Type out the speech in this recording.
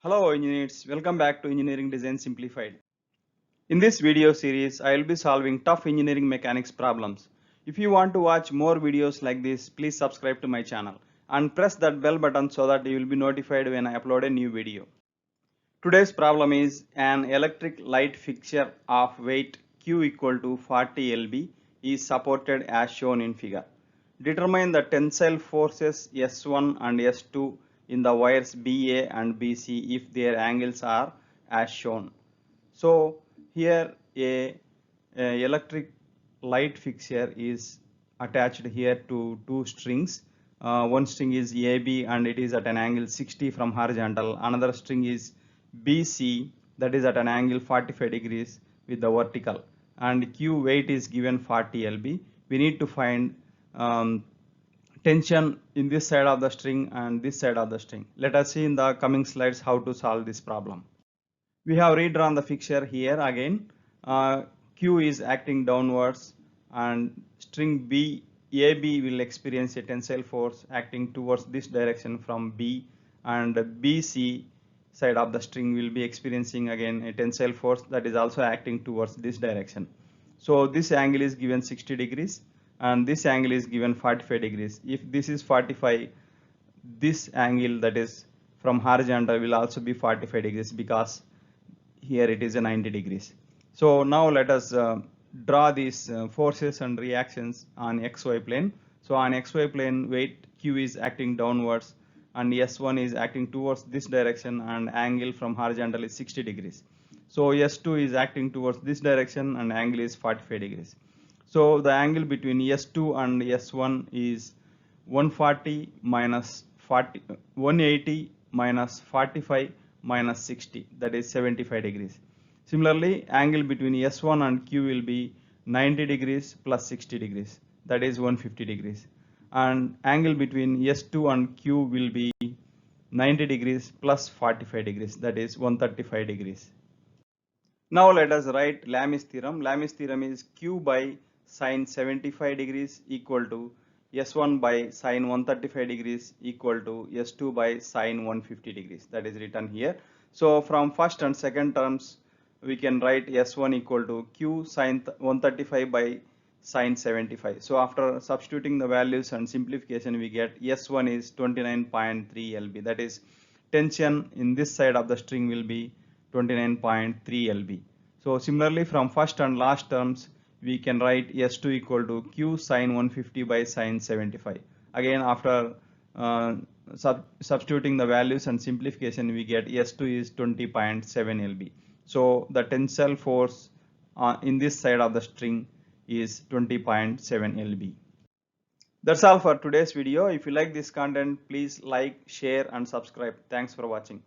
Hello engineers, welcome back to Engineering Design Simplified. In this video series, I will be solving tough engineering mechanics problems. If you want to watch more videos like this, please subscribe to my channel and press that bell button so that you will be notified when I upload a new video. Today's problem is an electric light fixture of weight Q equal to 40 lb is supported as shown in figure. Determine the tensile forces S1 and S2 in the wires BA and BC if their angles are as shown. So here a electric light fixture is attached here to two strings. One string is AB and it is at an angle 60 from horizontal. Another string is BC that is at an angle 45 degrees with the vertical, and Q weight is given 40 lb. We need to find tension in this side of the string and this side of the string. Let us see in the coming slides how to solve this problem. We have redrawn the fixture here again. Q is acting downwards and string AB will experience a tensile force acting towards this direction from B, and BC side of the string will be experiencing again a tensile force that is also acting towards this direction. So this angle is given 60 degrees and this angle is given 45 degrees. If this is 45, this angle that is from horizontal will also be 45 degrees because here it is a 90 degrees. So now let us draw these forces and reactions on XY plane. So on XY plane, weight Q is acting downwards and S1 is acting towards this direction and angle from horizontal is 60 degrees. So S2 is acting towards this direction and angle is 45 degrees. So the angle between S2 and S1 is 140 minus 180 minus 45 minus 60, that is 75 degrees. Similarly, angle between S1 and Q will be 90 degrees plus 60 degrees, that is 150 degrees. And angle between S2 and Q will be 90 degrees plus 45 degrees, that is 135 degrees. Now let us write Lami's theorem. Lami's theorem is Q by sine 75 degrees equal to S1 by sine 135 degrees equal to S2 by sine 150 degrees. That is written here. So from first and second terms, we can write S1 equal to Q sine 135 by sine 75. So after substituting the values and simplification, we get S1 is 29.3 lb. That is, tension in this side of the string will be 29.3 lb. So similarly, from first and last terms, we can write S2 equal to Q sine 150 by sine 75. Again, after substituting the values and simplification, we get S2 is 20.7 lb. So the tensile force in this side of the string is 20.7 lb. That's all for today's video. If you like this content, please like, share and subscribe. Thanks for watching.